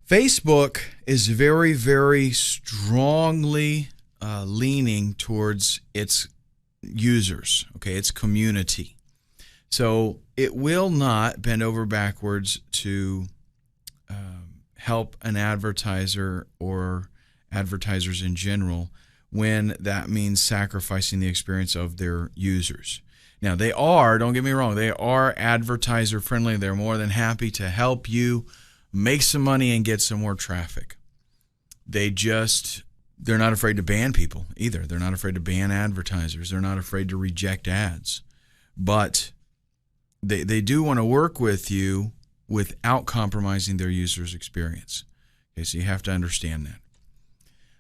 Facebook is very, very strongly leaning towards its users, okay, its community. So it will not bend over backwards to help an advertiser or advertisers in general when that means sacrificing the experience of their users. Now, they are, don't get me wrong, they are advertiser friendly. They're more than happy to help you make some money and get some more traffic. They're not afraid to ban people either. They're not afraid to ban advertisers. They're not afraid to reject ads. But they do want to work with you without compromising their users' experience. Okay, so you have to understand that.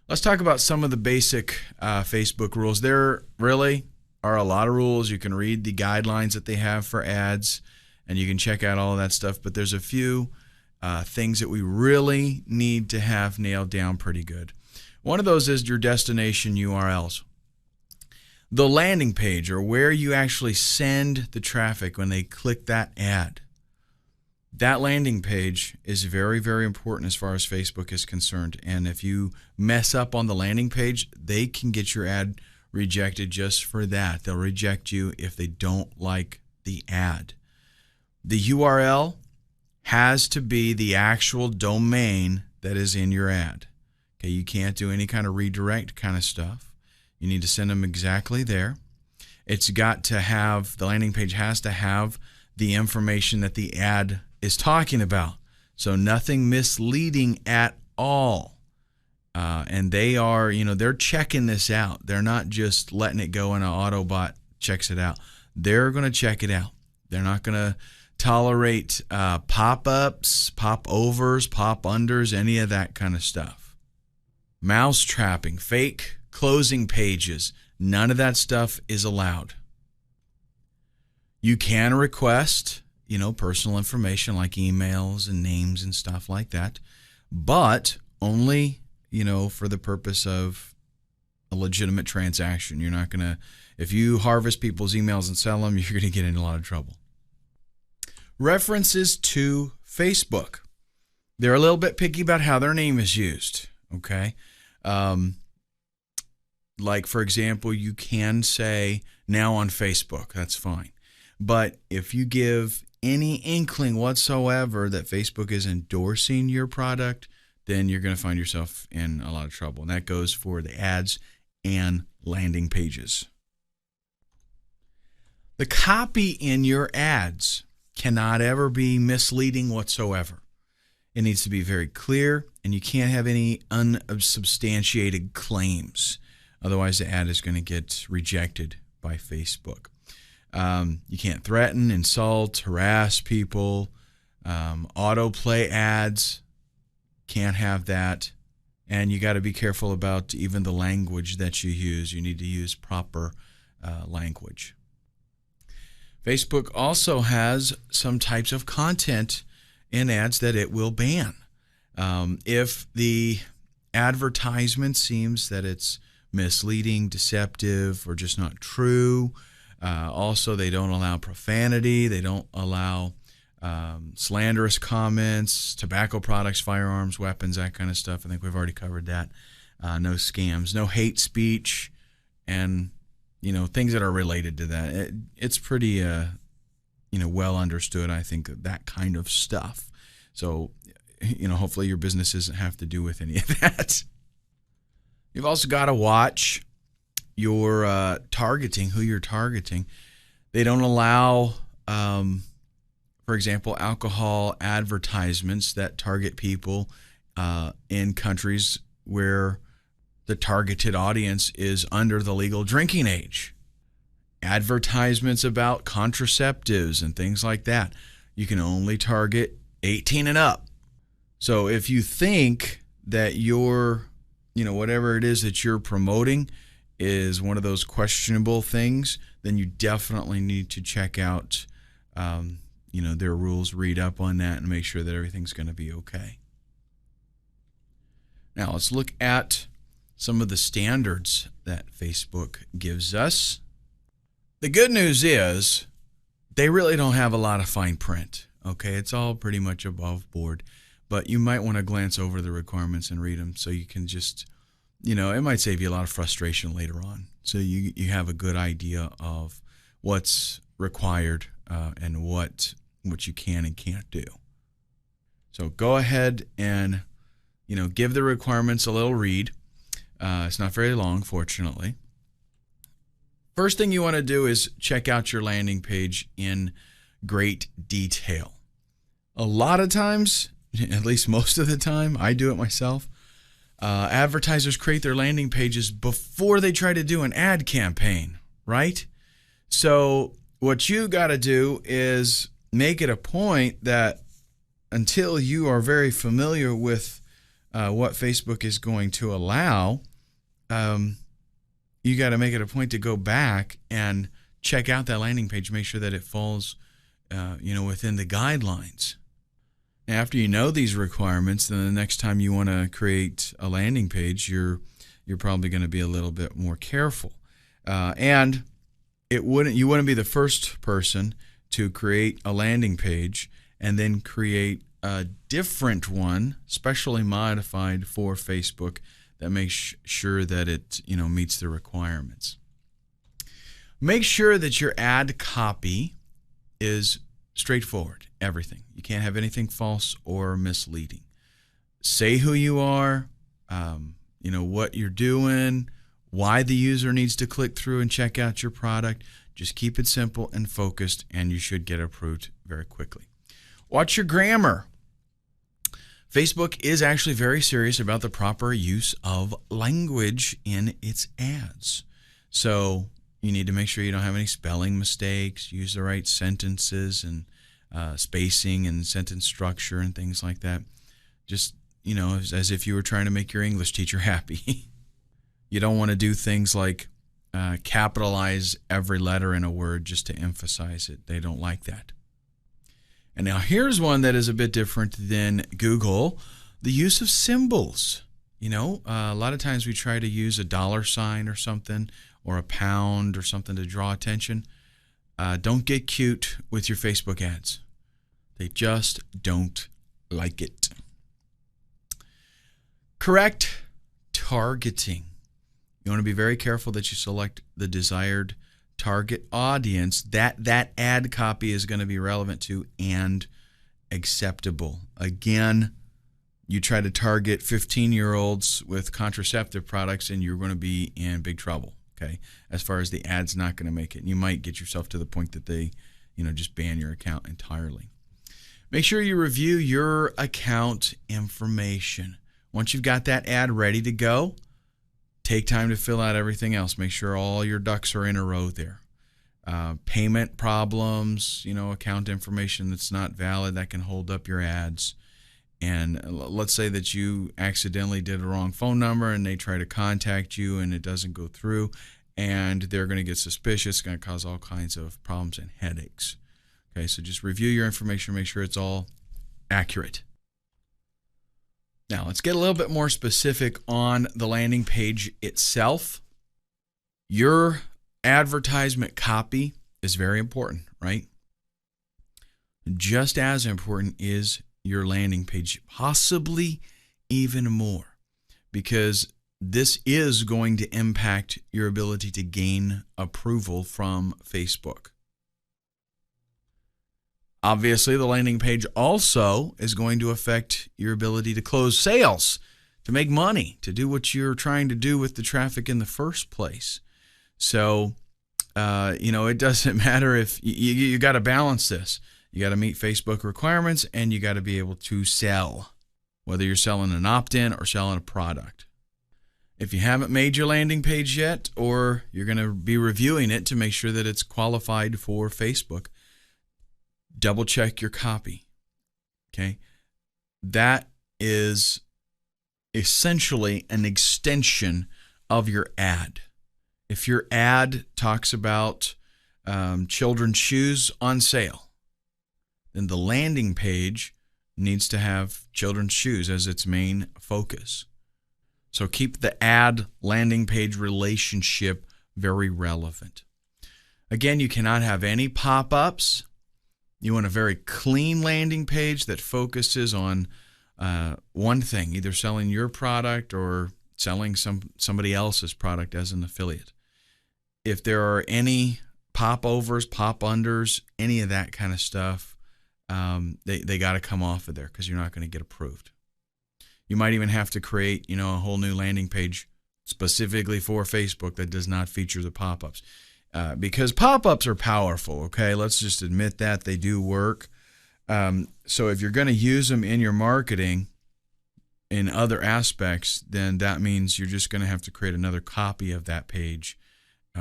Let's talk about some of the basic Facebook rules. There really are a lot of rules. You can read the guidelines that they have for ads, and you can check out all of that stuff. But there's a few things that we really need to have nailed down pretty good. One of those is your destination URLs. The landing page, or where you actually send the traffic when they click that ad. That landing page is very, very important as far as Facebook is concerned. And if you mess up on the landing page, they can get your ad rejected just for that. They'll reject you if they don't like the ad. The URL has to be the actual domain that is in your ad. Okay, you can't do any kind of redirect kind of stuff. You need to send them exactly there. It's got to have, the landing page has to have the information that the ad is talking about. So nothing misleading at all. And they are, they're checking this out. They're not just letting it go and an Autobot checks it out. They're going to check it out. They're not going to tolerate pop-ups, pop-overs, pop-unders, any of that kind of stuff. Mouse trapping, fake closing pages, none of that stuff is allowed. You can request, personal information like emails and names and stuff like that, but only, for the purpose of a legitimate transaction. You're not going to, if you harvest people's emails and sell them, you're going to get in a lot of trouble. References to Facebook. They're a little bit picky about how their name is used, okay? Like, for example, you can say, now on Facebook. That's fine. But if you give any inkling whatsoever that Facebook is endorsing your product, then you're going to find yourself in a lot of trouble. And that goes for the ads and landing pages. The copy in your ads cannot ever be misleading whatsoever. It needs to be very clear, and you can't have any unsubstantiated claims. Otherwise, the ad is going to get rejected by Facebook. You can't threaten, insult, harass people. Autoplay ads, can't have that. And you got to be careful about even the language that you use. You need to use proper language. Facebook also has some types of content in ads that it will ban. If the advertisement seems that it's misleading, deceptive, or just not true. Also, they don't allow profanity. They don't allow slanderous comments, tobacco products, firearms, weapons, that kind of stuff. I think we've already covered that. No scams, no hate speech, and things that are related to that. It's pretty well understood, I think, that kind of stuff. So, hopefully your business doesn't have to do with any of that. You've also got to watch your targeting, who you're targeting. They don't allow, for example, alcohol advertisements that target people in countries where the targeted audience is under the legal drinking age. Advertisements about contraceptives and things like that. You can only target 18 and up. So if you think that your, whatever it is that you're promoting is one of those questionable things, then you definitely need to check out, their rules, read up on that, and make sure that everything's going to be okay. Now let's look at some of the standards that Facebook gives us. The good news is they really don't have a lot of fine print. Okay, it's all pretty much above board. but you might want to glance over the requirements and read them so you can just, it might save you a lot of frustration later on. So you have a good idea of what's required and what you can and can't do. So go ahead and, give the requirements a little read. It's not very long, fortunately. First thing you want to do is check out your landing page in great detail. A lot of times, at least most of the time, I do it myself, advertisers create their landing pages before they try to do an ad campaign, right? So what you got to do is make it a point that until you are very familiar with what Facebook is going to allow, you got to make it a point to go back and check out that landing page, make sure that it falls, within the guidelines. After you know these requirements, then the next time you want to create a landing page, you're probably going to be a little bit more careful. And you wouldn't be the first person to create a landing page and then create a different one, specially modified for Facebook, that makes sure that it meets the requirements. Make sure that your ad copy is straightforward, everything. You can't have anything false or misleading. Say who you are, what you're doing, why the user needs to click through and check out your product. Just keep it simple and focused, and you should get approved very quickly. Watch your grammar. Facebook is actually very serious about the proper use of language in its ads. So you need to make sure you don't have any spelling mistakes, use the right sentences and spacing and sentence structure and things like that. Just, as if you were trying to make your English teacher happy. You don't want to do things like capitalize every letter in a word just to emphasize it. They don't like that. And now here's one that is a bit different than Google, the use of symbols. A lot of times we try to use a $sign or something, or a pound or something to draw attention. Don't get cute with your Facebook ads. They just don't like it. Correct targeting. You want to be very careful that you select the desired target audience that ad copy is going to be relevant to and acceptable. Again, you try to target 15-year-olds with contraceptive products and you're going to be in big trouble, okay? As far as the ad's not going to make it. And you might get yourself to the point that they, just ban your account entirely. Make sure you review your account information. Once you've got that ad ready to go, take time to fill out everything else. Make sure all your ducks are in a row there. Payment problems, account information that's not valid, that can hold up your ads. And let's say that you accidentally did a wrong phone number and they try to contact you and it doesn't go through, and they're going to get suspicious. It's going to cause all kinds of problems and headaches. Okay, so just review your information, make sure it's all accurate. Now, let's get a little bit more specific on the landing page itself. Your advertisement copy is very important, right? Just as important is your landing page, possibly even more, because this is going to impact your ability to gain approval from Facebook. Obviously, the landing page also is going to affect your ability to close sales, to make money, to do what you're trying to do with the traffic in the first place. So, it doesn't matter if you got to balance this. You got to meet Facebook requirements and you got to be able to sell, whether you're selling an opt-in or selling a product. If you haven't made your landing page yet, or you're going to be reviewing it to make sure that it's qualified for Facebook, double check your copy. Okay? That is essentially an extension of your ad. If your ad talks about children's shoes on sale, then the landing page needs to have children's shoes as its main focus. So keep the ad landing page relationship very relevant. Again, you cannot have any pop-ups. You want a very clean landing page that focuses on one thing, either selling your product or selling somebody else's product as an affiliate. If there are any popovers, pop-unders, any of that kind of stuff, they got to come off of there because you're not going to get approved. You might even have to create, a whole new landing page specifically for Facebook that does not feature the pop-ups. Because pop-ups are powerful, okay? Let's just admit that. They do work. So if you're going to use them in your marketing in other aspects, then that means you're just going to have to create another copy of that page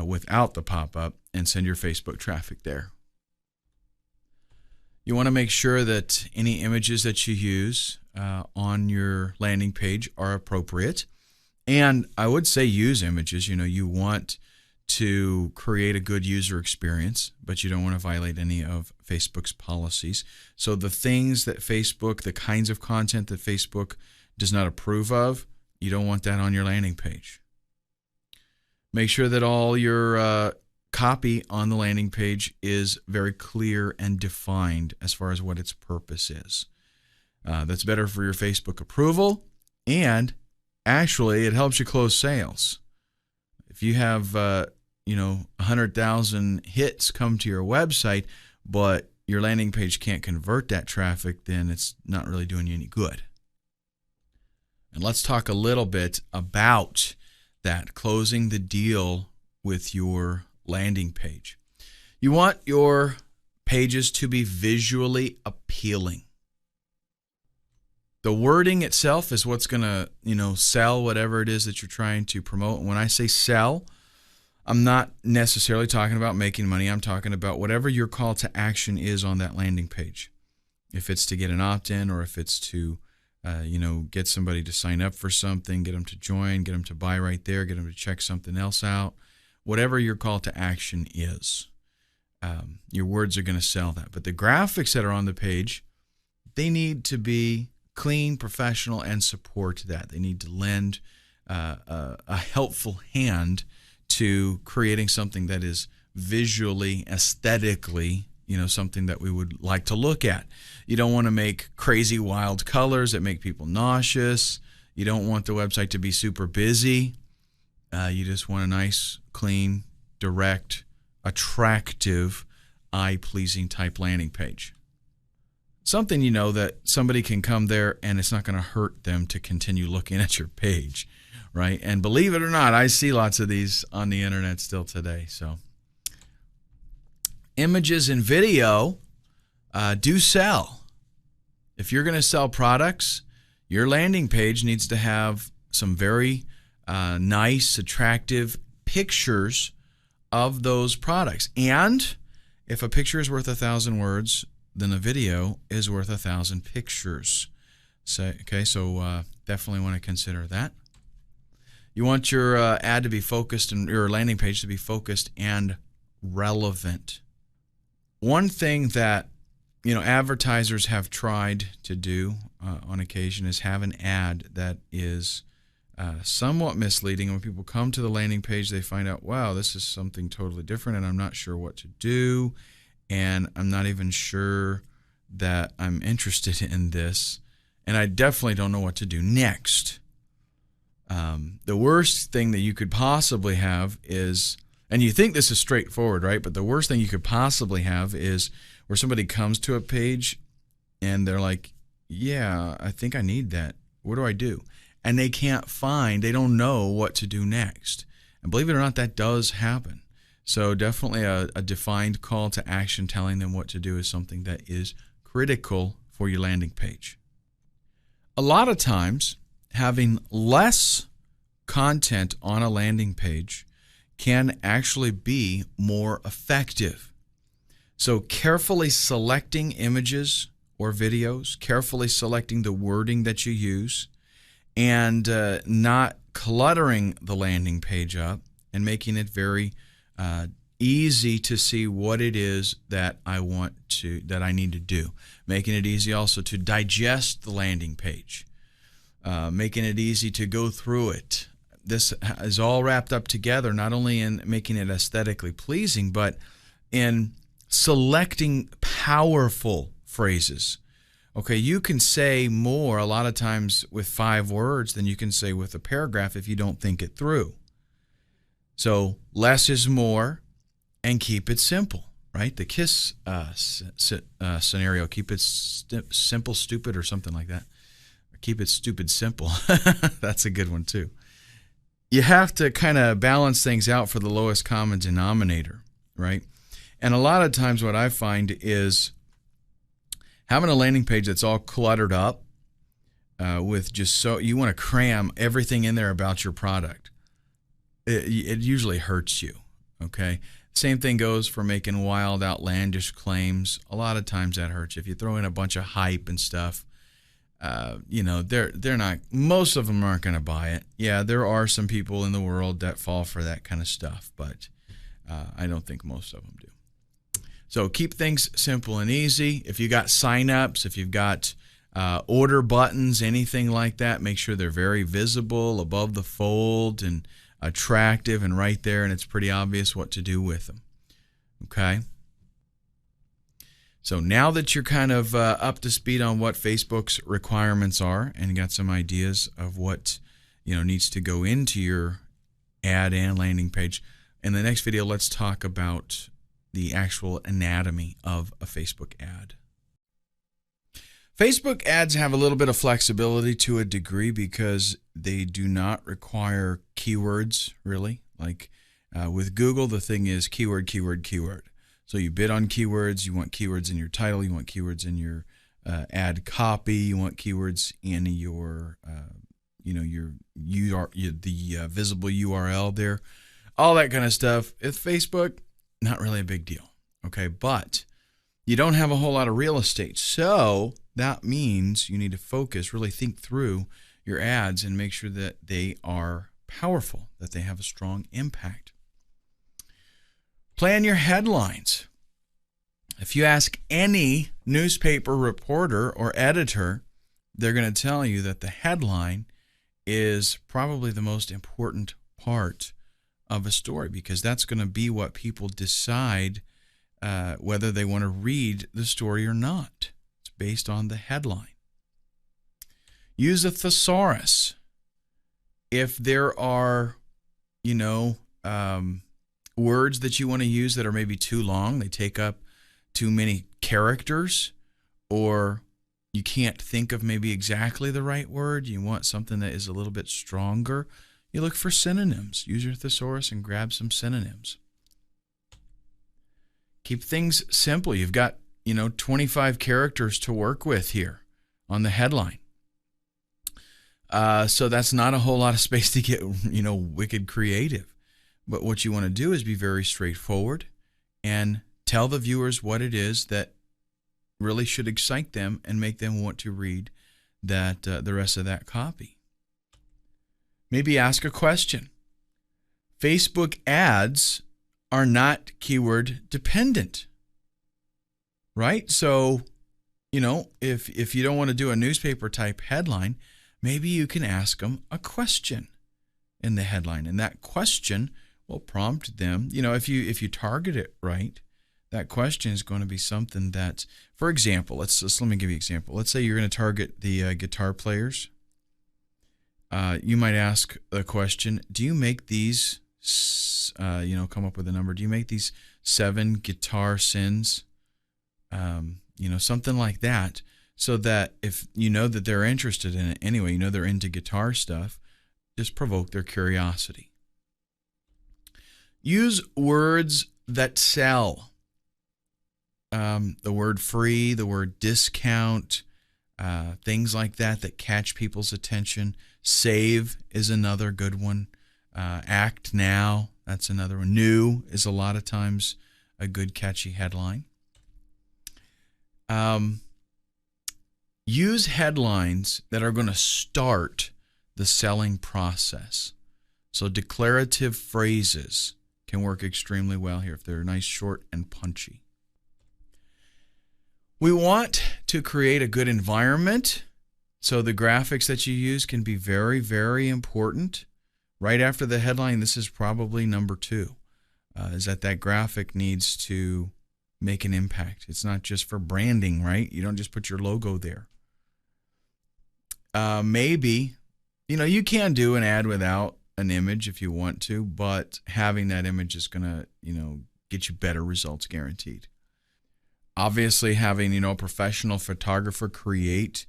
without the pop-up and send your Facebook traffic there. You want to make sure that any images that you use on your landing page are appropriate. And I would say use images. You want to create a good user experience, but you don't want to violate any of Facebook's policies. So the things that the kinds of content that Facebook does not approve of, you don't want that on your landing page. Make sure that all your copy on the landing page is very clear and defined as far as what its purpose is. That's better for your Facebook approval, and actually it helps you close sales. If you have 100,000 hits come to your website, but your landing page can't convert that traffic, then it's not really doing you any good. And let's talk a little bit about that, closing the deal with your landing page. You want your pages to be visually appealing. The wording itself is what's going to, sell whatever it is that you're trying to promote. And when I say sell, I'm not necessarily talking about making money. I'm talking about whatever your call to action is on that landing page. If it's to get an opt-in, or if it's to, get somebody to sign up for something, get them to join, get them to buy right there, get them to check something else out. Whatever your call to action is, your words are going to sell that. But the graphics that are on the page, they need to be clean, professional, and support that. They need to lend a helpful hand to creating something that is visually, aesthetically, something that we would like to look at. You don't want to make crazy wild colors that make people nauseous. You don't want the website to be super busy. You just want a nice, clean, direct, attractive, eye-pleasing type landing page. Something that somebody can come there and it's not going to hurt them to continue looking at your page, right? And believe it or not, I see lots of these on the internet still today. So images and video do sell. If you're going to sell products, your landing page needs to have some very nice, attractive pictures of those products. And if a picture is worth 1,000 words, then a video is worth 1,000 pictures. So definitely want to consider that. You want your ad to be focused and your landing page to be focused and relevant. One thing that advertisers have tried to do on occasion is have an ad that is somewhat misleading. When people come to the landing page, they find out, wow, this is something totally different, and I'm not sure what to do, and I'm not even sure that I'm interested in this, and I definitely don't know what to do next. The worst thing that you could possibly have is, and you think this is straightforward, right? But the worst thing you could possibly have is where somebody comes to a page and they're like, yeah, I think I need that. What do I do? And they don't know what to do next. And believe it or not, that does happen. So definitely a defined call to action telling them what to do is something that is critical for your landing page. A lot of times, having less content on a landing page can actually be more effective. So carefully selecting images or videos, carefully selecting the wording that you use, and not cluttering the landing page up and making it very easy to see what it is that I need to do. Making it easy also to digest the landing page. Making it easy to go through it. This is all wrapped up together, not only in making it aesthetically pleasing, but in selecting powerful phrases. Okay, you can say more a lot of times with 5 words than you can say with a paragraph if you don't think it through. So less is more, and keep it simple, right? The KISS scenario, keep it simple, stupid, or something like that. Or keep it stupid, simple. That's a good one too. You have to kind of balance things out for the lowest common denominator, right? And a lot of times what I find is having a landing page that's all cluttered up with just you want to cram everything in there about your product. It usually hurts you, okay? Same thing goes for making wild, outlandish claims. A lot of times that hurts you. If you throw in a bunch of hype and stuff, they're not, most of them aren't going to buy it. Yeah, there are some people in the world that fall for that kind of stuff, but I don't think most of them do. So keep things simple and easy. If you got signups, if you've got order buttons, anything like that, make sure they're very visible above the fold and attractive and right there, and it's pretty obvious what to do with them. Okay? So now that you're kind of up to speed on what Facebook's requirements are and got some ideas of what needs to go into your ad and landing page, in the next video let's talk about the actual anatomy of a Facebook ad. Facebook ads have a little bit of flexibility to a degree because they do not require keywords, really. Like with Google, the thing is keyword, keyword, keyword. So you bid on keywords. You want keywords in your title. You want keywords in your ad copy. You want keywords in your, the visible URL there. All that kind of stuff. With Facebook, not really a big deal. Okay, but you don't have a whole lot of real estate. So that means you need to focus, really think through your ads and make sure that they are powerful, that they have a strong impact. Plan your headlines. If you ask any newspaper reporter or editor, they're going to tell you that the headline is probably the most important part of a story because that's going to be what people decide whether they want to read the story or not. It's based on the headline. Use a thesaurus. If there are, words that you want to use that are maybe too long, they take up too many characters, or you can't think of maybe exactly the right word, you want something that is a little bit stronger, you look for synonyms. Use your thesaurus and grab some synonyms. Keep things simple. You've got, 25 characters to work with here on the headline. So that's not a whole lot of space to get, wicked creative. But what you want to do is be very straightforward and tell the viewers what it is that really should excite them and make them want to read that the rest of that copy. Maybe ask a question. Facebook ads are not keyword dependent, right? So, if you don't want to do a newspaper type headline, maybe you can ask them a question in the headline, and that question will prompt them. If you target it right, that question is going to be something that, for example, let me give you an example. Let's say you're going to target the guitar players. You might ask the question, do you make these, come up with a number, do you make these 7 guitar sins? Something like that, so that if you know that they're interested in it anyway, they're into guitar stuff, just provoke their curiosity. Use words that sell. The word free, the word discount, things like that catch people's attention. Save is another good one. Act now, that's another one. New is a lot of times a good catchy headline. Use headlines that are going to start the selling process. So declarative phrases can work extremely well here if they're nice, short, and punchy. We want to create a good environment, so the graphics that you use can be very, very important. Right after the headline, this is probably number 2, is that graphic needs to make an impact. It's not just for branding, right? You don't just put your logo there. Maybe, you can do an ad without an image if you want to, but having that image is going to, get you better results guaranteed. Obviously, having, a professional photographer create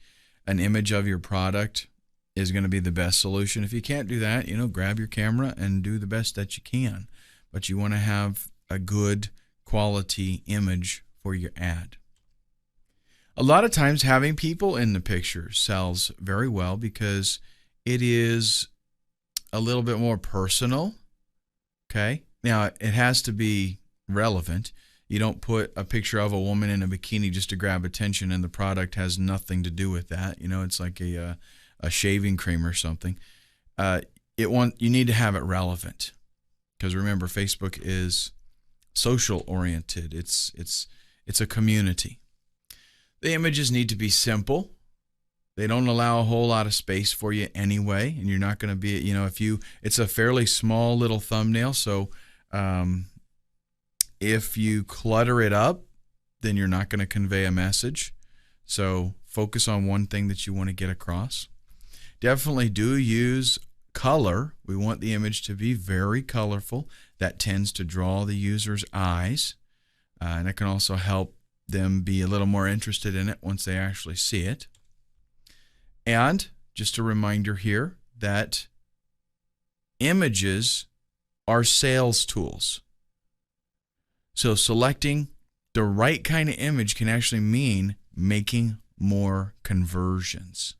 an image of your product is going to be the best solution. If you can't do that, grab your camera and do the best that you can. But you want to have a good quality image for your ad. A lot of times having people in the picture sells very well because it is a little bit more personal. Okay. Now, it has to be relevant. You don't put a picture of a woman in a bikini just to grab attention and the product has nothing to do with that. It's like a shaving cream or something. You need to have it relevant because remember, Facebook is social oriented. It's a community. The images need to be simple. They don't allow a whole lot of space for you anyway, and you're not going to be, it's a fairly small little thumbnail, so if you clutter it up, then you're not going to convey a message. So focus on one thing that you want to get across. Definitely do use color. We want the image to be very colorful. That tends to draw the user's eyes, and it can also help them be a little more interested in it once they actually see it. And just a reminder here that images are sales tools. So selecting the right kind of image can actually mean making more conversions.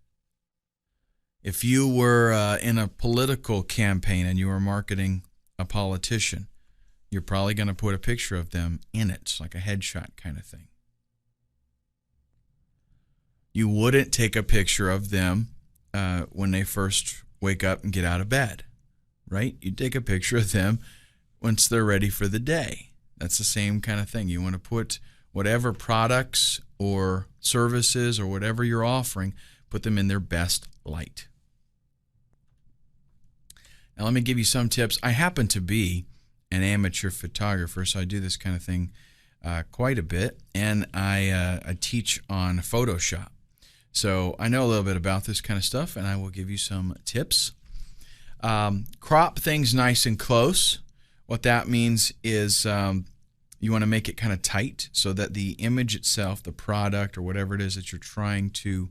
If you were in a political campaign and you were marketing a politician, you're probably going to put a picture of them in it, like a headshot kind of thing. You wouldn't take a picture of them when they first wake up and get out of bed, right? You take a picture of them once they're ready for the day. That's the same kind of thing. You want to put whatever products or services or whatever you're offering, put them in their best light. Now let me give you some tips. I happen to be an amateur photographer, so I do this kind of thing quite a bit, and I teach on Photoshop. So I know a little bit about this kind of stuff, and I will give you some tips. Crop things nice and close. What that means is you want to make it kind of tight so that the image itself, the product or whatever it is that you're trying to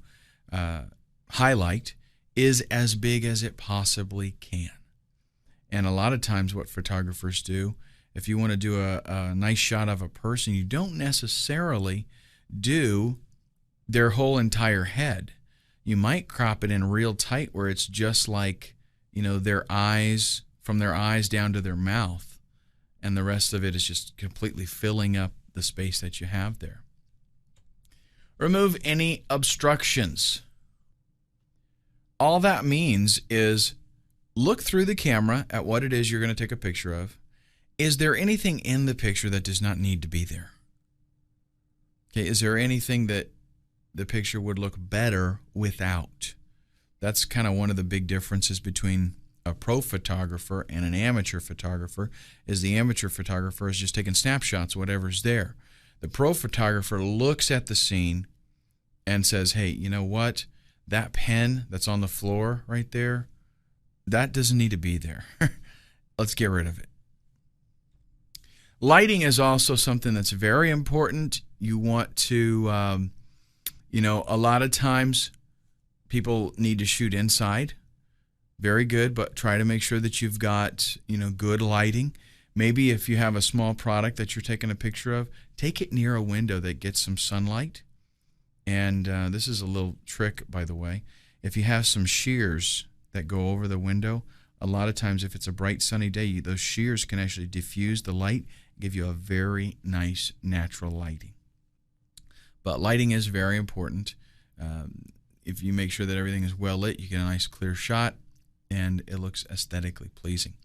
highlight, is as big as it possibly can. And a lot of times what photographers do, if you want to do a nice shot of a person, you don't necessarily do their whole entire head. You might crop it in real tight where it's just like, their eyes, from their eyes down to their mouth, and the rest of it is just completely filling up the space that you have there. Remove any obstructions. All that means is look through the camera at what it is you're going to take a picture of. Is there anything in the picture that does not need to be there? Okay, is there anything that the picture would look better without? That's kind of one of the big differences between a pro photographer and an amateur photographer. Is the amateur photographer is just taking snapshots of whatever's there. The pro photographer looks at the scene and says, hey, you know what? That pen that's on the floor right there, that doesn't need to be there. Let's get rid of it. Lighting is also something that's very important. You want to, a lot of times people need to shoot inside. Very good, but try to make sure that you've got, good lighting. Maybe if you have a small product that you're taking a picture of, take it near a window that gets some sunlight. And this is a little trick, by the way. If you have some shears that go over the window, a lot of times if it's a bright sunny day, those shears can actually diffuse the light, give you a very nice natural lighting. But lighting is very important. If you make sure that everything is well lit, you get a nice clear shot and it looks aesthetically pleasing.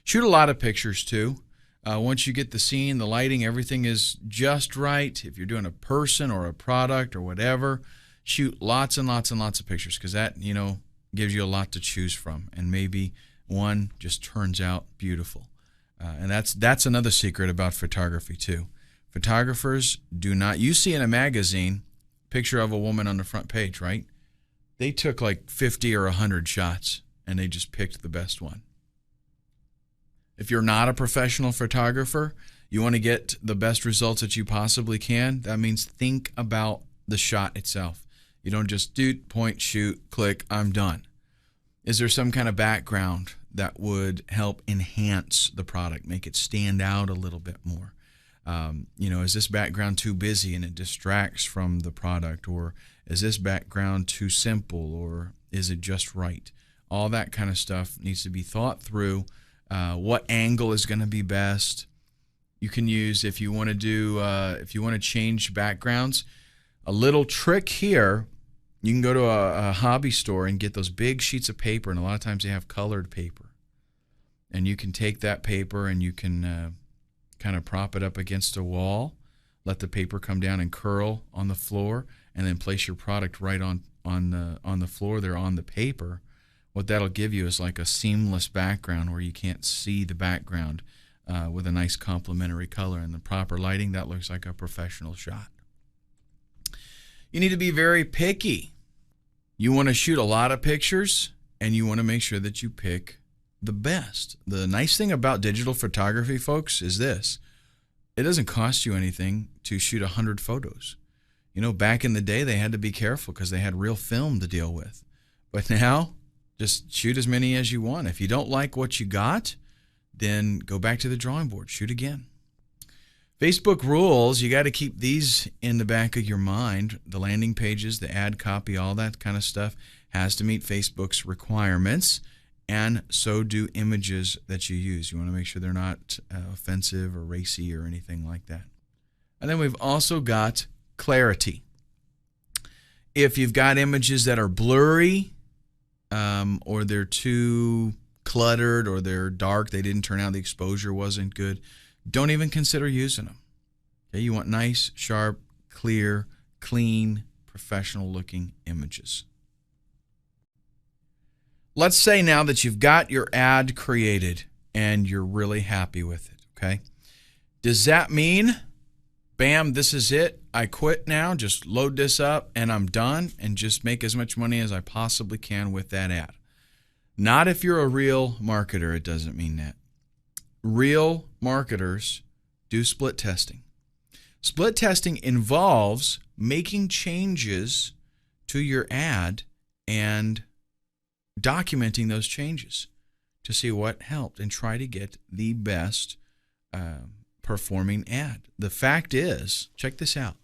Shoot a lot of pictures too. Once you get the scene, the lighting, everything is just right. If you're doing a person or a product or whatever, shoot lots and lots and lots of pictures because that, gives you a lot to choose from, and maybe one just turns out beautiful. And that's another secret about photography too. Photographers do not. You see in a magazine, picture of a woman on the front page, right? They took like 50 or 100 shots, and they just picked the best one. If you're not a professional photographer, you want to get the best results that you possibly can. That means think about the shot itself. You don't just do, point, shoot, click, I'm done. Is there some kind of background that would help enhance the product, make it stand out a little bit more? Is this background too busy and it distracts from the product? Or is this background too simple? Or is it just right? All that kind of stuff needs to be thought through. What angle is going to be best? You can use, if you want to change backgrounds, a little trick here. You can go to a hobby store and get those big sheets of paper, and a lot of times they have colored paper. And you can take that paper and you can kind of prop it up against a wall, let the paper come down and curl on the floor, and then place your product right on the floor there on the paper. What that'll give you is like a seamless background where you can't see the background with a nice complementary color and the proper lighting. That looks like a professional shot. You need to be very picky. You want to shoot a lot of pictures, and you want to make sure that you pick the best. The nice thing about digital photography, folks, is this. It doesn't cost you anything to shoot 100 photos. Back in the day, they had to be careful because they had real film to deal with. But now, just shoot as many as you want. If you don't like what you got, then go back to the drawing board. Shoot again. Facebook rules, you got to keep these in the back of your mind. The landing pages, the ad copy, all that kind of stuff has to meet Facebook's requirements, and so do images that you use. You want to make sure they're not offensive or racy or anything like that. And then we've also got clarity. If you've got images that are blurry, or they're too cluttered, or they're dark, they didn't turn out, the exposure wasn't good, don't even consider using them. Okay, you want nice, sharp, clear, clean, professional-looking images. Let's say now that you've got your ad created and you're really happy with it, okay? Does that mean, bam, this is it, I quit now, just load this up and I'm done and just make as much money as I possibly can with that ad? Not if you're a real marketer, it doesn't mean that. Real marketers do split testing. Split testing involves making changes to your ad and documenting those changes to see what helped and try to get the best performing ad. The fact is, check this out,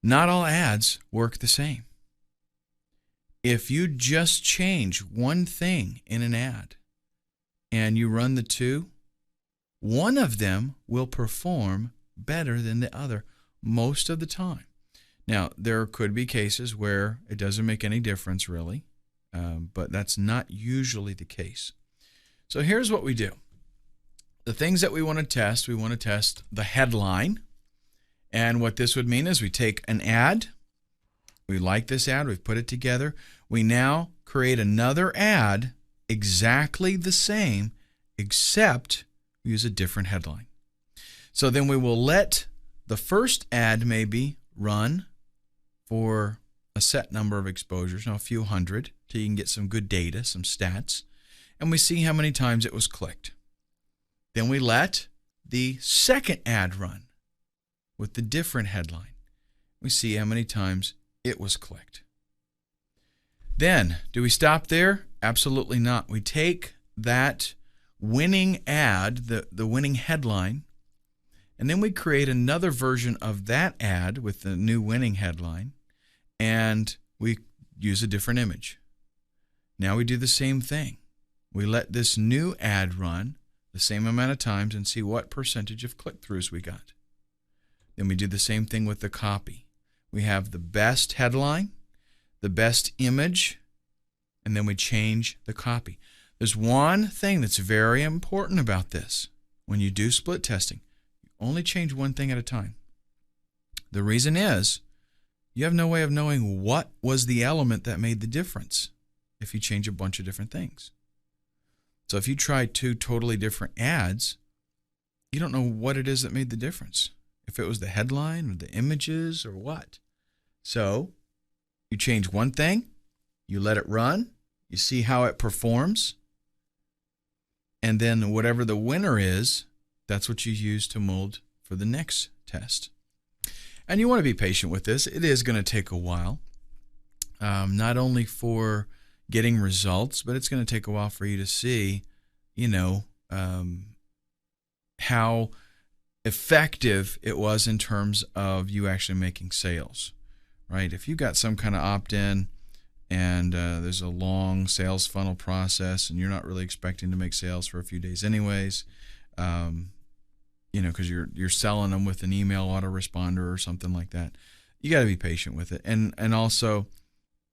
not all ads work the same. If you just change one thing in an ad and you run the two, one of them will perform better than the other most of the time. Now, there could be cases where it doesn't make any difference really, but that's not usually the case. So here's what we do. The things that we want to test the headline. And what this would mean is we take an ad, we like this ad, we've put it together, we now create another ad exactly the same, except we use a different headline. So then we will let the first ad maybe run for a set number of exposures, a few hundred, till you can get some good data, some stats, and we see how many times it was clicked. Then we let the second ad run with the different headline. We see how many times it was clicked. Then, do we stop there? Absolutely not. We take that winning ad, the winning headline, and then we create another version of that ad with the new winning headline, and we use a different image. Now we do the same thing. We let this new ad run the same amount of times and see what percentage of click-throughs we got. Then we do the same thing with the copy. We have the best headline, the best image, and then we change the copy. There's one thing that's very important about this. When you do split testing, you only change one thing at a time. The reason is you have no way of knowing what was the element that made the difference if you change a bunch of different things. So if you try two totally different ads, you don't know what it is that made the difference. If it was the headline or the images or what. So you change one thing, you let it run, you see how it performs, and then whatever the winner is, that's what you use to mold for the next test. And you want to be patient with this. It is going to take a while, not only for getting results, but it's going to take a while for you to see, how effective it was in terms of you actually making sales, right? If you got some kind of opt-in and there's a long sales funnel process and you're not really expecting to make sales for a few days anyways, because you're selling them with an email autoresponder or something like that, you got to be patient with it. And also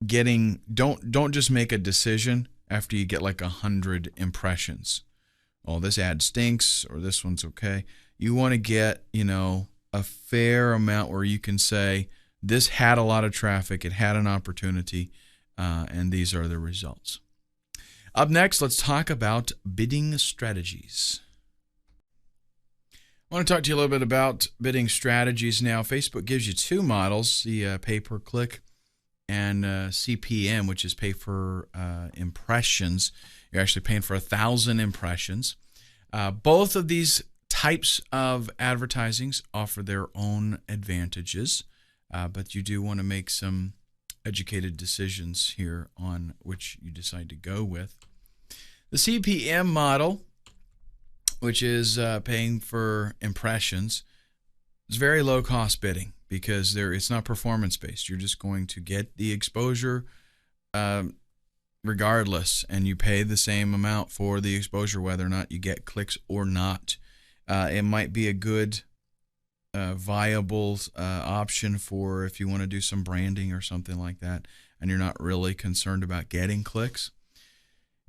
don't just make a decision after you get like 100 impressions. Oh, this ad stinks or this one's okay. You want to get, a fair amount where you can say, this had a lot of traffic, it had an opportunity, and these are the results. Up next, let's talk about bidding strategies. I want to talk to you a little bit about bidding strategies now. Facebook gives you two models, the pay-per-click and CPM, which is pay for impressions. You're actually paying for 1,000 impressions. Both of these types of advertisings offer their own advantages, but you do want to make some educated decisions here on which you decide to go with. The CPM model, which is paying for impressions, is very low-cost bidding because it's not performance-based. You're just going to get the exposure regardless, and you pay the same amount for the exposure whether or not you get clicks or not. It might be a good viable option for if you want to do some branding or something like that and you're not really concerned about getting clicks.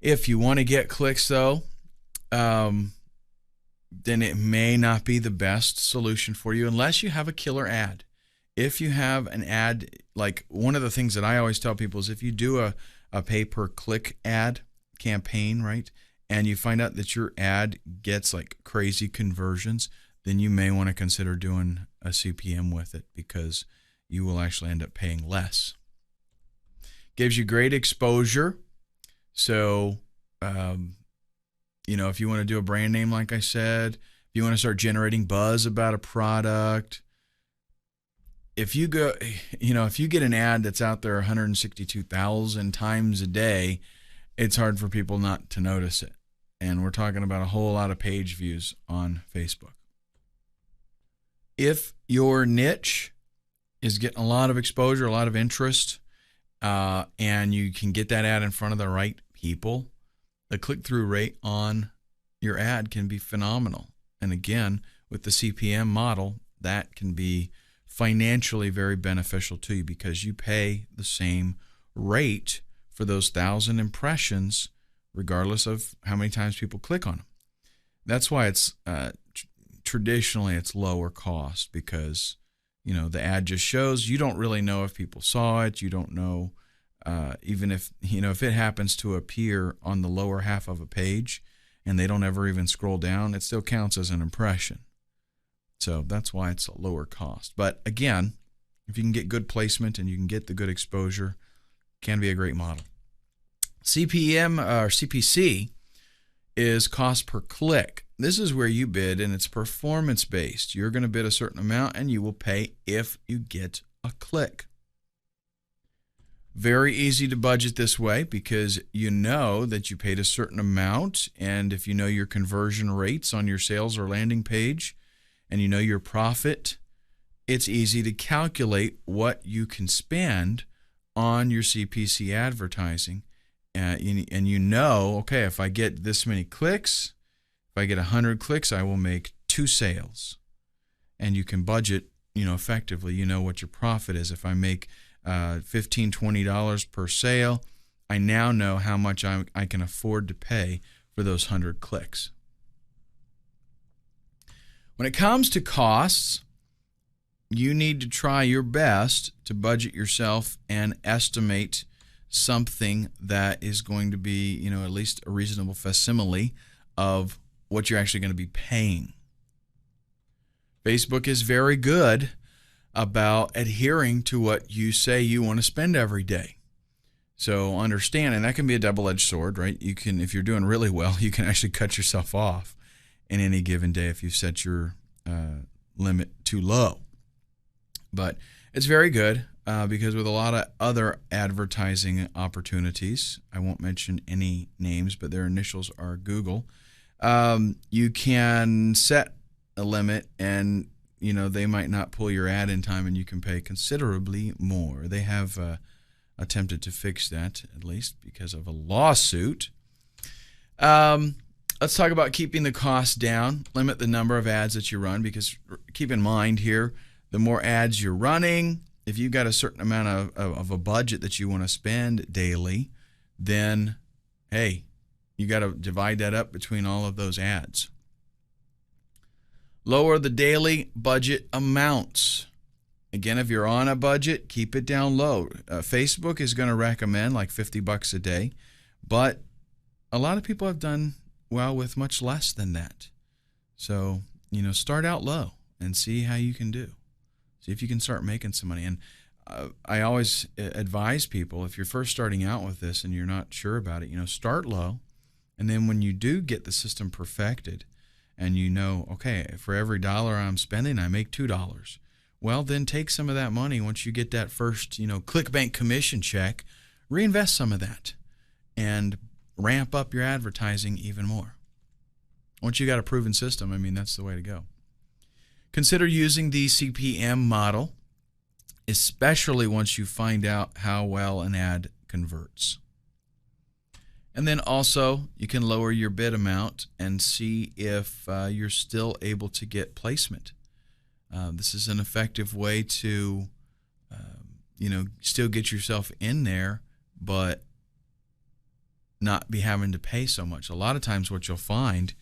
If you want to get clicks though, then it may not be the best solution for you unless you have a killer ad. If you have an ad, like one of the things that I always tell people is if you do a pay-per-click ad campaign, right, and you find out that your ad gets like crazy conversions, then you may want to consider doing a CPM with it because you will actually end up paying less. Gives you great exposure. So, if you want to do a brand name, like I said, if you want to start generating buzz about a product, if you get an ad that's out there 162,000 times a day, it's hard for people not to notice it. And we're talking about a whole lot of page views on Facebook. If your niche is getting a lot of exposure, a lot of interest, and you can get that ad in front of the right people, the click-through rate on your ad can be phenomenal. And again, with the CPM model, that can be financially very beneficial to you because you pay the same rate for those 1,000 impressions regardless of how many times people click on them. That's why it's traditionally it's lower cost because the ad just shows. You don't really know if people saw it. You don't know even if if it happens to appear on the lower half of a page and they don't ever even scroll down, it still counts as an impression. So that's why it's a lower cost. But again, if you can get good placement and you can get the good exposure, it can be a great model. CPM or CPC is cost per click. This is where you bid and it's performance based. You're going to bid a certain amount and you will pay if you get a click. Very easy to budget this way because you know that you paid a certain amount, and if you know your conversion rates on your sales or landing page and you know your profit, it's easy to calculate what you can spend on your CPC advertising. And okay, if I get this many clicks, if I get 100 clicks, I will make 2 sales. And you can budget, effectively. You know what your profit is. If I make $15, $20 per sale, I now know how much I can afford to pay for those 100 clicks. When it comes to costs, you need to try your best to budget yourself and estimate something that is going to be, at least a reasonable facsimile of what you're actually going to be paying. Facebook is very good about adhering to what you say you want to spend every day. So understand, and that can be a double-edged sword, right? You can, if you're doing really well, you can actually cut yourself off in any given day if you set your limit too low. But it's very good because with a lot of other advertising opportunities, I won't mention any names, but their initials are Google, you can set a limit and they might not pull your ad in time and you can pay considerably more. They have attempted to fix that, at least because of a lawsuit. Let's talk about keeping the costs down. Limit the number of ads that you run, because keep in mind here, the more ads you're running, if you've got a certain amount of a budget that you want to spend daily, then, hey, you got to divide that up between all of those ads. Lower the daily budget amounts. Again, if you're on a budget, keep it down low. Facebook is going to recommend like $50 a day, but a lot of people have done well with much less than that. So, start out low and see how you can do. See if you can start making some money. And I always advise people, if you're first starting out with this and you're not sure about it, start low. And then when you do get the system perfected and okay, for every dollar I'm spending, I make $2. Well, then take some of that money once you get that first, ClickBank commission check, reinvest some of that and ramp up your advertising even more. Once you got a proven system, that's the way to go. Consider using the CPM model, especially once you find out how well an ad converts. And then also, you can lower your bid amount and see if you're still able to get placement. This is an effective way to, still get yourself in there, but not be having to pay so much. A lot of times what you'll find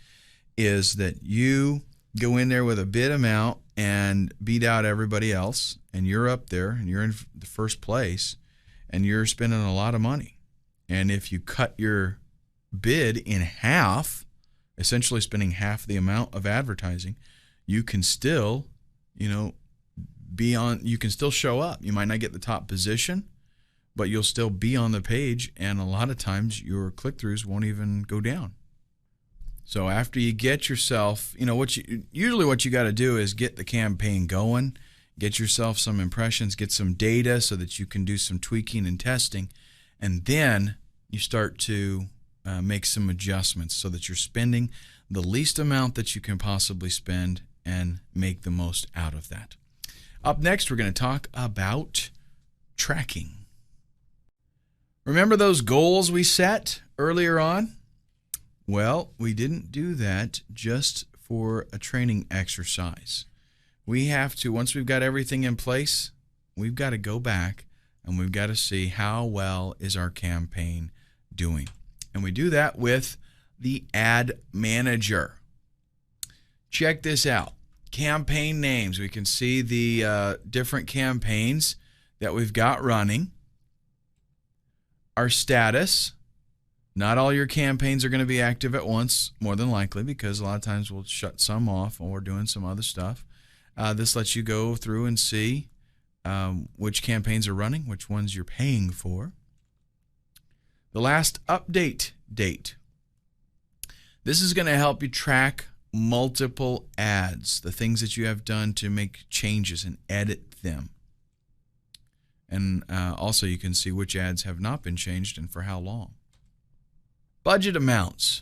is that you go in there with a bid amount and beat out everybody else, and you're up there and you're in the first place and you're spending a lot of money. And if you cut your bid in half, essentially spending half the amount of advertising, you can still, you can still show up. You might not get the top position, but you'll still be on the page, and a lot of times your click-throughs won't even go down. So after you get yourself, what you got to do is get the campaign going, get yourself some impressions, get some data so that you can do some tweaking and testing, and then you start to make some adjustments so that you're spending the least amount that you can possibly spend and make the most out of that. Up next, we're going to talk about tracking. Remember those goals we set earlier on? Well, we didn't do that just for a training exercise. We have to, once we've got everything in place, we've got to go back and we've got to see how well is our campaign doing. And we do that with the Ad Manager. Check this out. Campaign names. We can see the different campaigns that we've got running. Our status. Not all your campaigns are going to be active at once, more than likely, because a lot of times we'll shut some off or we're doing some other stuff. This lets you go through and see which campaigns are running, which ones you're paying for. The last update date. This is going to help you track multiple ads, the things that you have done to make changes and edit them. And also you can see which ads have not been changed and for how long. Budget amounts.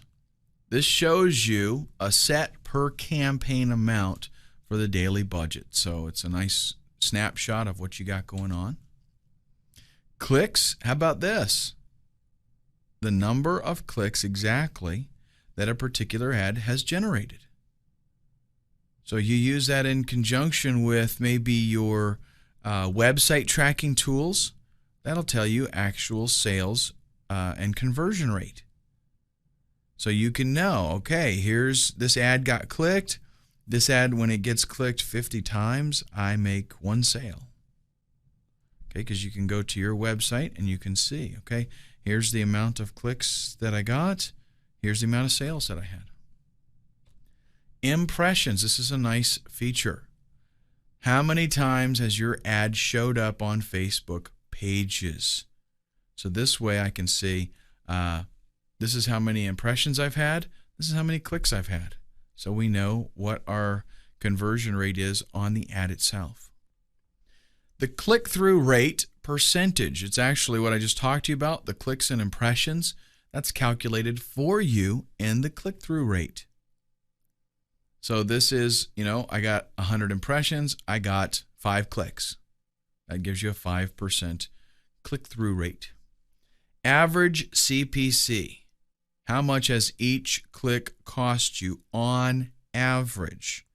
This shows you a set per campaign amount for the daily budget. So it's a nice snapshot of what you got going on. Clicks. How about this? The number of clicks exactly that a particular ad has generated. So you use that in conjunction with maybe your website tracking tools. That'll tell you actual sales and conversion rate. So you can know, okay, here's this ad got clicked. This ad, when it gets clicked 50 times, I make 1 sale. Okay, because you can go to your website and you can see, okay, here's the amount of clicks that I got. Here's the amount of sales that I had. Impressions. This is a nice feature. How many times has your ad showed up on Facebook pages? So this way I can see this is how many impressions I've had. This is how many clicks I've had. So we know what our conversion rate is on the ad itself. The click-through rate percentage, it's actually what I just talked to you about, the clicks and impressions. That's calculated for you in the click-through rate. So this is, I got 100 impressions, I got 5 clicks. That gives you a 5% click-through rate. Average CPC. How much has each click cost you on average?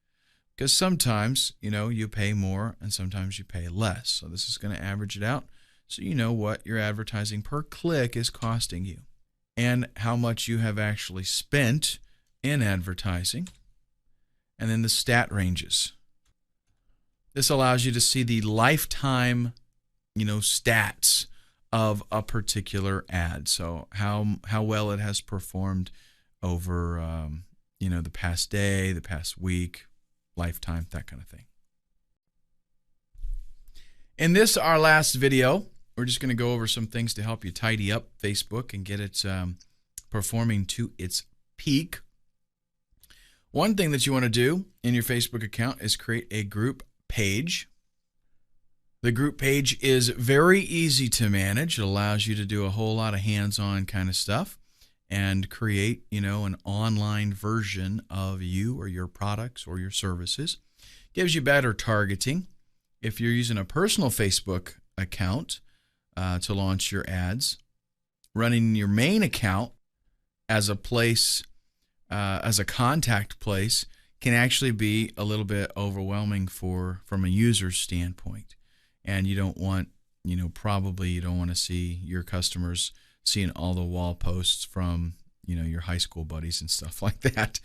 Because sometimes, you pay more and sometimes you pay less. So this is going to average it out so you know what your advertising per click is costing you and how much you have actually spent in advertising. And then the stat ranges. This allows you to see the lifetime, stats of a particular ad. So how well it has performed over, the past day, the past week, lifetime, that kind of thing. In this, our last video, we're just going to go over some things to help you tidy up Facebook and get it performing to its peak. One thing that you want to do in your Facebook account is create a group page. The group page is very easy to manage. It allows you to do a whole lot of hands-on kind of stuff and create, an online version of you or your products or your services. Gives you better targeting. If you're using a personal Facebook account to launch your ads, running your main account as a place, as a contact place, can actually be a little bit overwhelming from a user's standpoint. And you don't want, probably you don't want to see your customers seeing all the wall posts from, your high school buddies and stuff like that.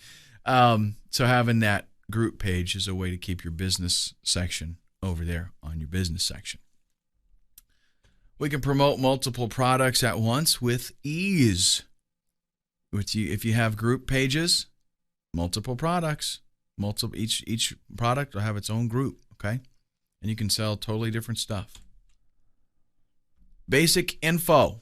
So having that group page is a way to keep your business section over there on your business section. We can promote multiple products at once with ease. If you have group pages, multiple products, each product will have its own group, okay? And you can sell totally different stuff. Basic info.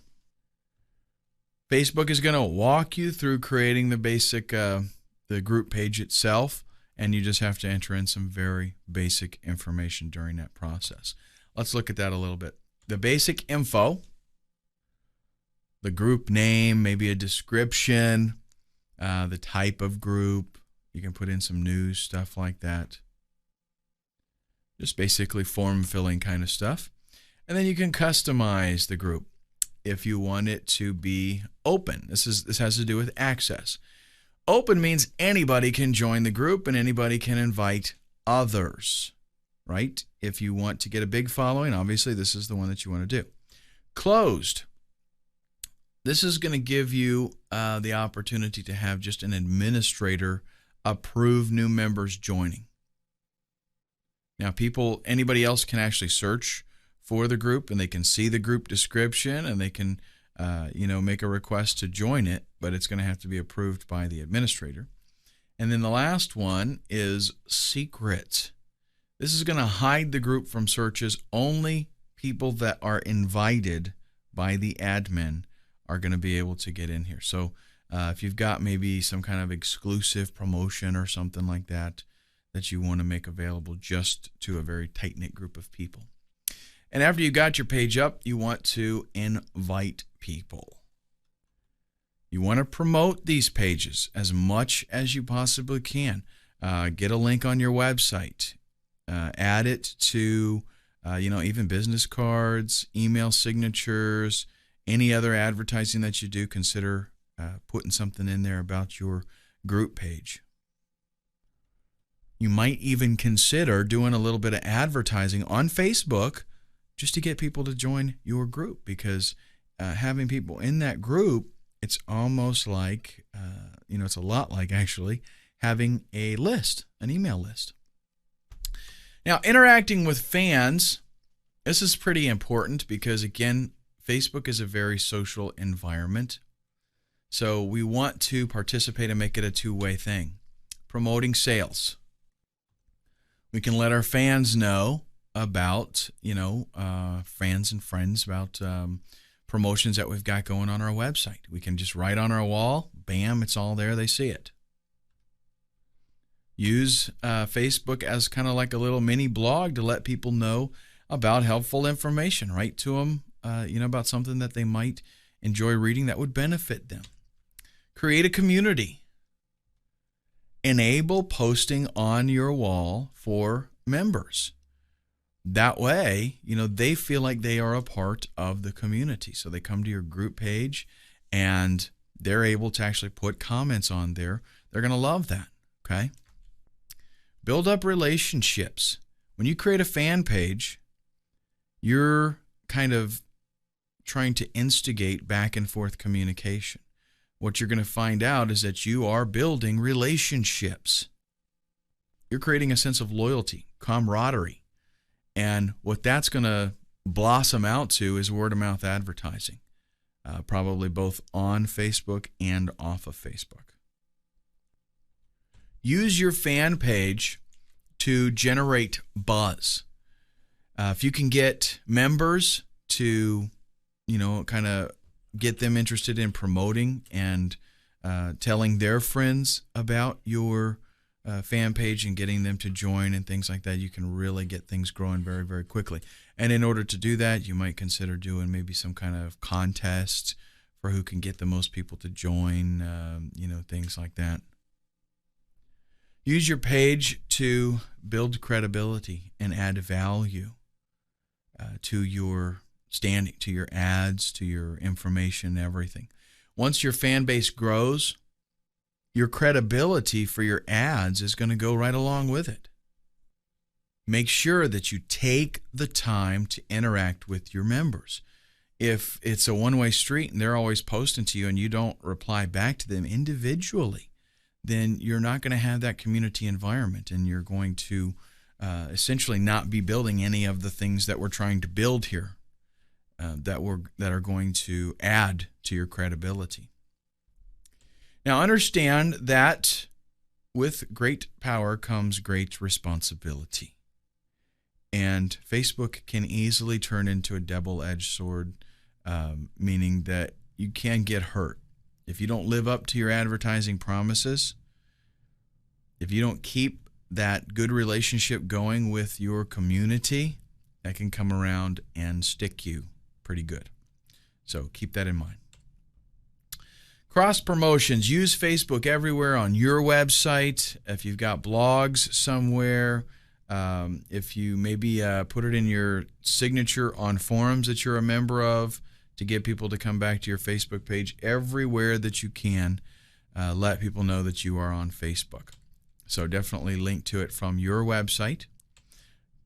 Facebook is going to walk you through creating the basic, the group page itself, and you just have to enter in some very basic information during that process. Let's look at that a little bit. The basic info, the group name, maybe a description, the type of group. You can put in some news, stuff like that. Just basically form filling kind of stuff. And then you can customize the group if you want it to be open. This has to do with access. Open means anybody can join the group and anybody can invite others, right? If you want to get a big following, obviously this is the one that you want to do. Closed. This is going to give you the opportunity to have just an administrator approve new members joining. Now, anybody else can actually search for the group, and they can see the group description, and they can, make a request to join it, but it's going to have to be approved by the administrator. And then the last one is secret. This is going to hide the group from searches. Only people that are invited by the admin are going to be able to get in here. So if you've got maybe some kind of exclusive promotion or something like that you want to make available just to a very tight-knit group of people. And after you got your page up, you want to invite people. You want to promote these pages as much as you possibly can. Get a link on your website. Add it to, even business cards, email signatures, any other advertising that you do. Consider putting something in there about your group page. You might even consider doing a little bit of advertising on Facebook just to get people to join your group, because having people in that group, it's almost like, it's a lot like actually having a list, an email list. Now, interacting with fans, this is pretty important because, again, Facebook is a very social environment. So we want to participate and make it a two-way thing. Promoting sales. We can let our fans know about, fans and friends about promotions that we've got going on our website. We can just write on our wall, bam, it's all there, they see it. Use Facebook as kind of like a little mini blog to let people know about helpful information. Write to them, about something that they might enjoy reading that would benefit them. Create a community. Enable posting on your wall for members. That way, they feel like they are a part of the community. So they come to your group page and they're able to actually put comments on there. They're going to love that, okay? Build up relationships. When you create a fan page, you're kind of trying to instigate back and forth communication. What you're going to find out is that you are building relationships. You're creating a sense of loyalty, camaraderie. And what that's going to blossom out to is word-of-mouth advertising, probably both on Facebook and off of Facebook. Use your fan page to generate buzz. If you can get members to, kind of get them interested in promoting and telling their friends about your fan page and getting them to join and things like that, you can really get things growing very, very quickly. And in order to do that, you might consider doing maybe some kind of contest for who can get the most people to join, things like that. Use your page to build credibility and add value to your standing, to your ads, to your information, everything. Once your fan base grows, your credibility for your ads is going to go right along with it. Make sure that you take the time to interact with your members. If it's a one-way street and they're always posting to you and you don't reply back to them individually, then you're not going to have that community environment, and you're going to essentially not be building any of the things that we're trying to build here that are going to add to your credibility. Now, understand that with great power comes great responsibility. And Facebook can easily turn into a double-edged sword, meaning that you can get hurt. If you don't live up to your advertising promises, if you don't keep that good relationship going with your community, that can come around and stick you pretty good. So keep that in mind. Cross promotions. Use Facebook everywhere on your website. If you've got blogs somewhere, if you maybe put it in your signature on forums that you're a member of to get people to come back to your Facebook page, everywhere that you can, let people know that you are on Facebook. So definitely link to it from your website.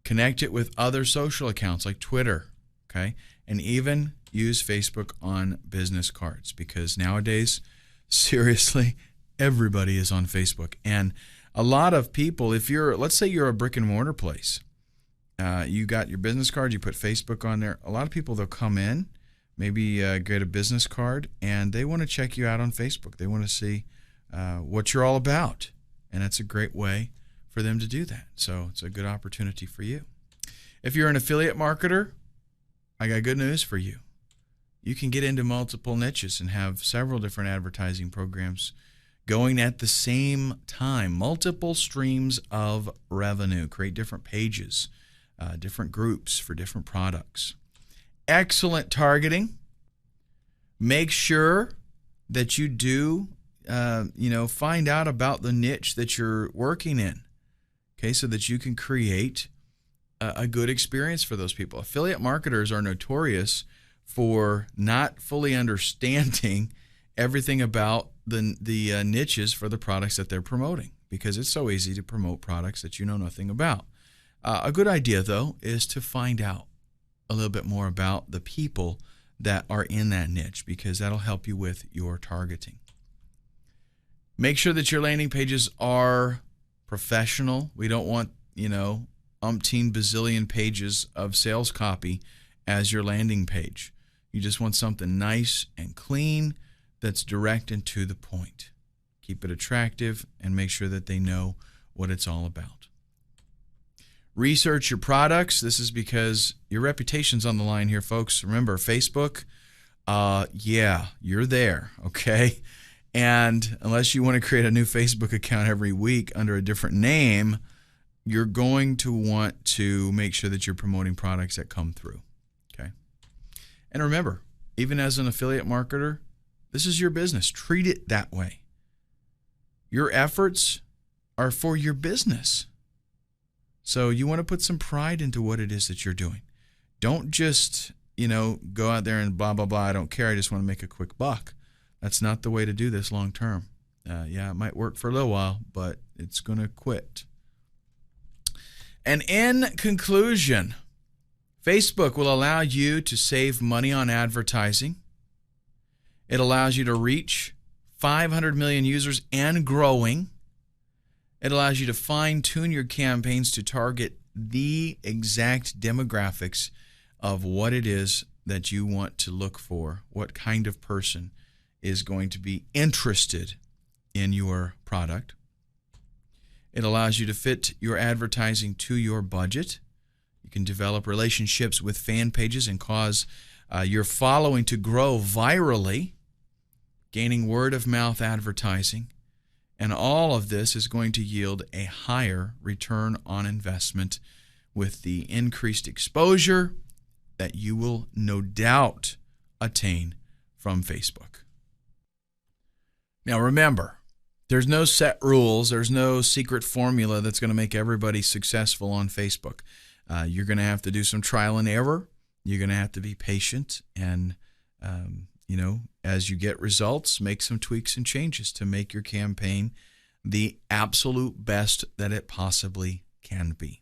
Connect it with other social accounts like Twitter, okay? And even use Facebook on business cards, because nowadays, seriously, everybody is on Facebook. And a lot of people, let's say you're a brick and mortar place, you got your business card, you put Facebook on there. A lot of people, they'll come in, maybe get a business card, and they want to check you out on Facebook. They want to see what you're all about. And that's a great way for them to do that. So it's a good opportunity for you. If you're an affiliate marketer, I got good news for you. You can get into multiple niches and have several different advertising programs going at the same time. Multiple streams of revenue. Create different pages, different groups for different products. Excellent targeting. Make sure that you do, find out about the niche that you're working in, okay, so that you can create a good experience for those people. Affiliate marketers are notorious for not fully understanding everything about the niches for the products that they're promoting, because it's so easy to promote products that you know nothing about. A good idea, though, is to find out a little bit more about the people that are in that niche, because that'll help you with your targeting. Make sure that your landing pages are professional. We don't want, umpteen bazillion pages of sales copy as your landing page. You just want something nice and clean that's direct and to the point. Keep it attractive and make sure that they know what it's all about. Research your products. This is because your reputation's on the line here, folks. Remember, Facebook, yeah, you're there, okay? And unless you want to create a new Facebook account every week under a different name, you're going to want to make sure that you're promoting products that come through, okay? And remember, even as an affiliate marketer, this is your business. Treat it that way. Your efforts are for your business. So you want to put some pride into what it is that you're doing. Don't just, go out there and blah, blah, blah. I don't care. I just want to make a quick buck. That's not the way to do this long term. Yeah, it might work for a little while, but it's going to quit. And in conclusion, Facebook will allow you to save money on advertising. It allows you to reach 500 million users and growing. It allows you to fine-tune your campaigns to target the exact demographics of what it is that you want to look for, what kind of person is going to be interested in your product. It allows you to fit your advertising to your budget. You can develop relationships with fan pages and cause your following to grow virally, gaining word-of-mouth advertising. And all of this is going to yield a higher return on investment with the increased exposure that you will no doubt attain from Facebook. Now remember, there's no set rules. There's no secret formula that's going to make everybody successful on Facebook. You're going to have to do some trial and error. You're going to have to be patient and, as you get results, make some tweaks and changes to make your campaign the absolute best that it possibly can be.